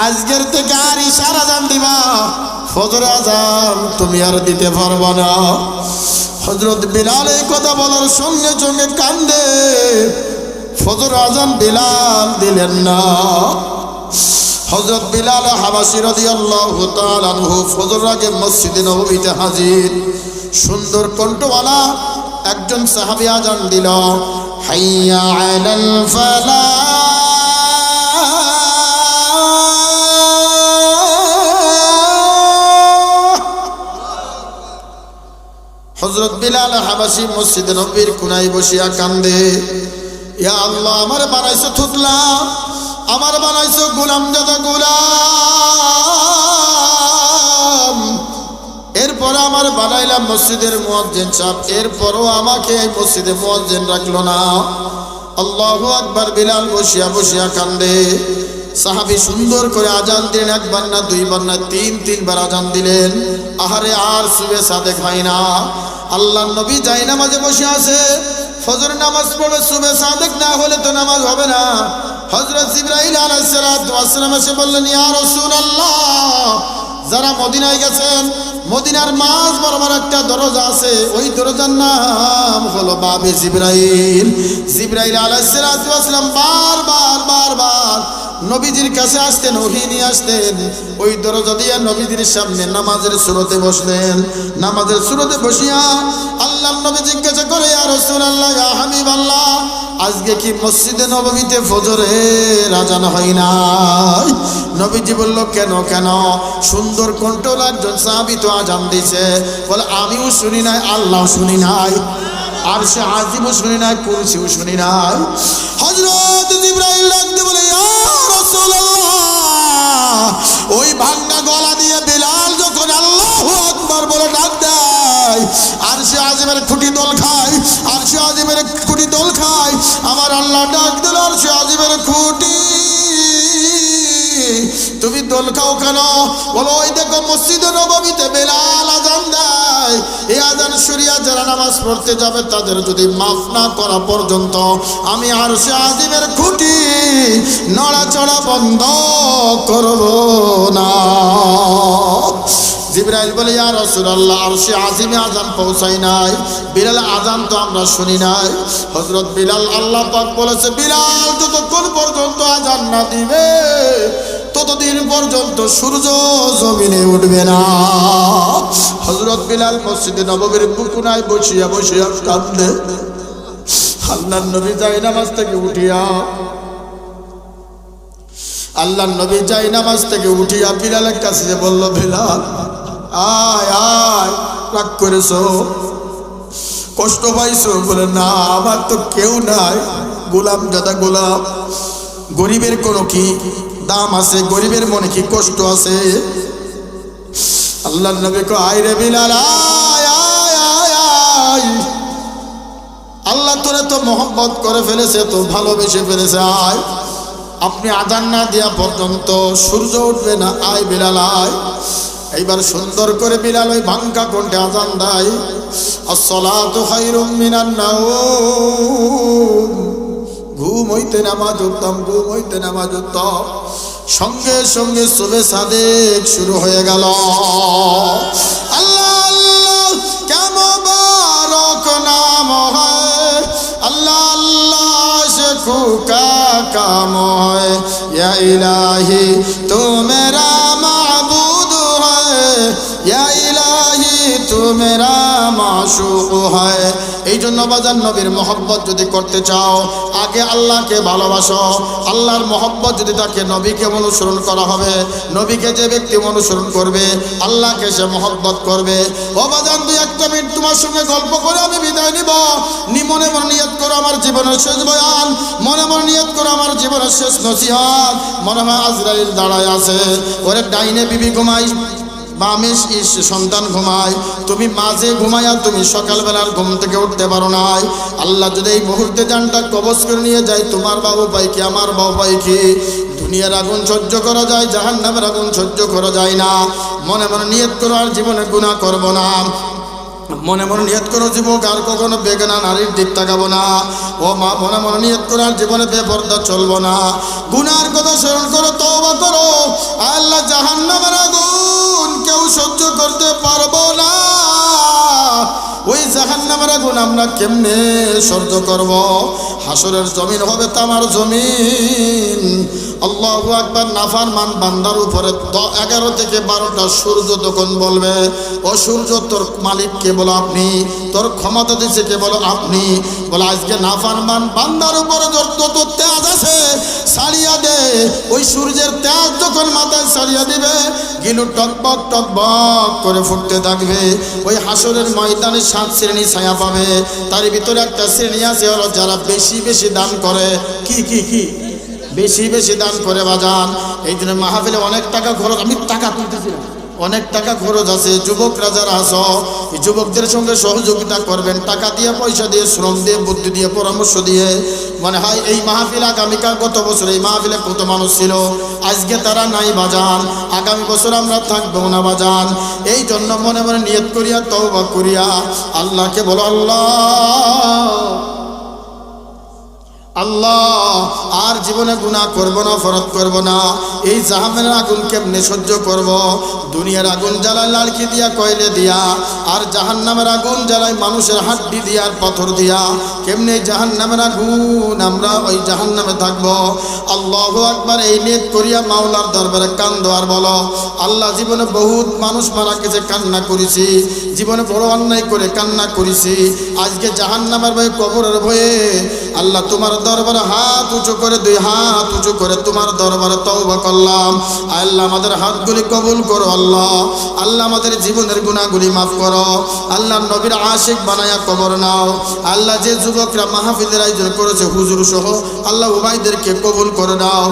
আজকের থেকে আর ইশার আজান দিবা, ফজর আজান তুমি আর দিতে পারবা না। হযরত বিলাল এই কথা বলার সঙ্গে সঙ্গে কান্দে, ফজর আজান বিলাল দিলেন না। হযরত বিলাল হাবাসী রাদিয়াল্লাহু তাআলা আনহু ফজর আগে মসজিদে নববীতে হাজির। সুন্দর কণ্ঠওয়ালা একজন সাহাবী আজান দিল, হাইয়া আলাল ফালাহ। হযরত বিলাল হাবাসী মসজিদে নববীর কোনায় বসিয়া কান্দে, ইয়া আল্লাহ, আমার বানাইছো থুতলা, আমার বানাইছো গোলাম জাদা গোলাম, এরপর আমার বানাইলাম মসজিদের মুয়াজ্জিন সাহেব, এরপরও আমাকে এই মসজিদে মুয়াজ্জিন রাখলো না। আল্লাহু আকবার। বিলাল বসিয়া বসিয়া কান্দে। সাহাবী সুন্দর করে আজান দিলেন, একবার না দুইবার না তিনবার আজান দিলেন। আহারে, আর সুবে সাদেক হয় না। আল্লাহর নবী যায় নামাজে বসে আছে, ফজর নামাজ পড়ে, সুবে সাদেক না হলে তো নামাজ হবে না। হযরত জিবরাইল আলাইহিস সালাতু ওয়াস সালাম এসে বললেন, ইয়া রাসূলুল্লাহ, যারা মদিনায় গেছেন, মদিনার মাঝ বরাবর একটা দরজা আছে, ওই দরজার নাম হলো বাবে জিবরাইল। জিবরাইল আলাইহিস সালাতু ওয়াস সালাম বারবার নবীজির কাছে আসতেন, ওহী নিয়ে আসতেন। ওই দরজা দিয়ে নবীজির সামনে নামাজের সুরতে বসলেন। নামাজের সুরতে বসিয়া আল্লাহর নবী জিজ্ঞাসা করে, ইয়া রাসূলুল্লাহ, ইয়া হাবিবাল্লাহ, আজকে কি মসজিদে নববীতে ফজরের আজান হয় নাই? নবীজি বলল, কেন? সুন্দর কণ্ঠওয়ালা একজন সাহাবী তো আজান দিয়েছে। বলে, আমিও শুনি নাই, আল্লাহও শুনি নাই, আরশে আজিমও শুনি নাই, কুরসিও শুনি নাই। হযরত জিবরাইল ডাকতে বলে, ইয়া রাসূলুল্লাহ, ওই ভাঙা গলা দিয়ে বিলাল যখন আল্লাহু আকবার বলে ডাক দেয়, আরশে আজিমের খুঁটি দোল খায়, আরশে আজিমের খুঁটি দোল খায়। আমার আল্লাহ ডাক দিল, আরশে আজিমের খুঁটি তুমি দোল খাও কেন? বলো, ওই দেখো মসজিদে নববীতে বিলাল আজান দেয়। এই আজান শুনিয়া যারা নামাজ পড়তে যাবে, তাদের যদি মাফ না করা পর্যন্ত আমি আরশে আজিমের খুঁটি নড়াচড়া বন্ধ করব না। জিবরাইল বলে, ইয়া রাসূলুল্লাহ, আরশে আজিমে আজান পৌঁছায় নাই, বিলাল আজান তো আমরা শুনি নাই। হযরত বিলাল, আল্লাহ পাক বলেছে, বিলাল যতক্ষণ পর্যন্ত আজান না দিবে, ততদিন পর্যন্ত সূর্য জমিনে উঠবে না। হযরত বিলাল মসজিদে নববীর কোনায় বসিয়া কাঁদে। আল্লাহর নবী যায় নামাজ থেকে উঠিয়া বিলালের কাছে যে বলল, বিলাল, আয় রাগ করেছো, কষ্ট পাইছো? বলে, না, আমার তো কেউ নাই, গোলাম জাদা গোলাম। গরিবের কোনো কি দাম আছে? গরিবের মনে কি কষ্ট আছে? আল্লাহর নবী কো, আয় রে বিলাল, আয়। আল্লাহ তোরে তো মহব্বত করে ফেলেছে, তো ভালোবেসে ফেলেছে, আয়। আপনি আজান না দেওয়া পর্যন্ত সূর্য উঠবে না, আয় বিলাল আয়। এইবার সুন্দর করে বিলাল ওই ভাঙ্গা কণ্ঠে আজান দেয়, আসসালাতু খায়রুম মিনান নাওম, ঘুম হইতে নামাজ উত্তম। সঙ্গে সঙ্গে সুবে সাদেক শুরু হয়ে গেল। আল্লাহ আল্লাহ কেমন বারক নাম হয়, আল্লাহ আল্লাহ সে খুকা কাম হয়, ইয়া ইলাহি তু মেরা মাবুদ হয়, ইয়া ইলাহি তু মেরা মাশুক হয়। এই জন্য বাজার নবীর মহব্বত যদি করতে চাও, আগে আল্লাহকে ভালোবাসো। আল্লাহর মহব্বত যদি তাকে, নবীকে অনুসরণ করা হবে। নবীকে যে ব্যক্তি অনুসরণ করবে, আল্লাহকে সে মহব্বত করবে। ও বাজান, 2-1 মিনিট তোমার সঙ্গে গল্প করে আমি বিদায় নিব। মনে মনে নিয়ত করো আমার জীবনের শেষ বয়ান, মনে মনে নিয়ত করো আমার জীবনের শেষ নসিহত। মনে হয় আজরাইল দাঁড়ায় আছে, ওরে ডাইনে বিবি ঘুমাই, বামে সন্তান ঘুমায়, তুমি মাঝে ঘুমায়া তুমি সকালবেলার ঘুম থেকে উঠতে পারো নাই। আল্লাহ যদি এই মুহূর্তে জানটা কবজ করে নিয়ে যায়, তোমার বাবু পাই কি, আমার বাবু পাই কি? দুনিয়ার আগুন সহ্য করা যায়, জাহান্নামের আগুন সহ্য করা যায় না। মনে মনে নিয়ত করো আর জীবনে গুনাহ করব না। মনে মনে নিয়ত করো যুবক, আর কখনো বেগানা নারীর দিক তাকাবো না। ও মা, মনে মনে নিয়ত করো আর জীবনে বেপরদা চলবো না। গুনার কথা স্মরণ করো, তওবা করো। আল্লাহ জাহান্নামের আগুন কেউ সহ্য করতে পারবো না। ওই জাহান্নামের আগুন আমরা কেমনে সহ্য করব? হাসরের জমিন হবে তামার জমিন। আল্লাহু আকবার। নাফরমান বান্দার উপরে 11 থেকে 12টা সূর্য তখন বলবে, ও সূর্য তোর মালিক কে বলো আপনি, তোর ক্ষমতা দিয়েছে কে বলো আপনি। বলে আজকে নাফরমান বান্দার উপরে যত তেজ আছে ছাড়িয়া দে। ওই সূর্যের তেজ যখন মাথায় ছাড়িয়া দিবে, গিলু টকবক টকবক করে ফুটতে থাকবে। ওই হাসরের ময়দানে 7 শ্রেণী ছায়া পাবে। তার ভিতরে একটা শ্রেণী আছে হলো যারা বেশি বেশি দান করে। কি কি কি বেশি বেশি দান করে বাজান। এই জন্য মাহফিলে অনেক টাকা খরচ, আমি টাকা তুলতেছিলাম, অনেক টাকা খরচ আছে। যুবকরা যারা আছো, এই যুবকদের সঙ্গে সহযোগিতা করবেন, টাকা দিয়ে, পয়সা দিয়ে, শ্রম দিয়ে, বুদ্ধি দিয়ে, পরামর্শ দিয়ে। মনে হয় এই মাহফিল আগামীকাল, গত বছর এই মাহফিলে কত মানুষ ছিল, আজকে তারা নাই বাজান। আগামী বছর আমরা থাকবো না বাজান। এই জন্য মনে মনে নিয়ত করিয়া, তওবা করিয়া আল্লাহকে বলো, আল্লাহ আল্লাহ আর জীবনে গুনাহ করব না, ফরজ করব না। এই জাহান্নামের আগুন কেমনে সহ্য করব? দুনিয়ার আগুন জ্বালায় লাড়কি দিয়া, কয়লে দিয়া, আর জাহান্নামের আগুন জ্বালায় মানুষের হাড্ডি দিয়া আর পাথর দিয়া। কেমনে জাহান্নামের আগুন আমরা ওই জাহান্নামে থাকব? আল্লাহু আকবার। এই নিয়ত করিয়া মাওলার দরবারে কান্দো আর বলো, আল্লাহ জীবনে বহুত মানুষ মারা গেছে, কান্না করেছি, জীবনে বড় অন্যায় করে কান্না করেছি, আজকে জাহান্নামের ভয়ে, কবরের ভয়ে আল্লাহ তোমার দরবারে হাত উঁচু করে, 2 হাত উঁচু করে তোমার দরবারে তওবা করলাম। আল্লাহ আমাদের হাতগুলি কবুল করো আল্লাহ। আল্লাহ আমাদের জীবনের গুনাহগুলি মাফ করো। আল্লাহ নবীর আশিক বানায়া কবর নাও। আল্লাহ যে যুবকরা মাহফিলের আয়োজন করেছে হুজুর সহ, আল্লাহ উভয়দেরকে কবুল করে নাও।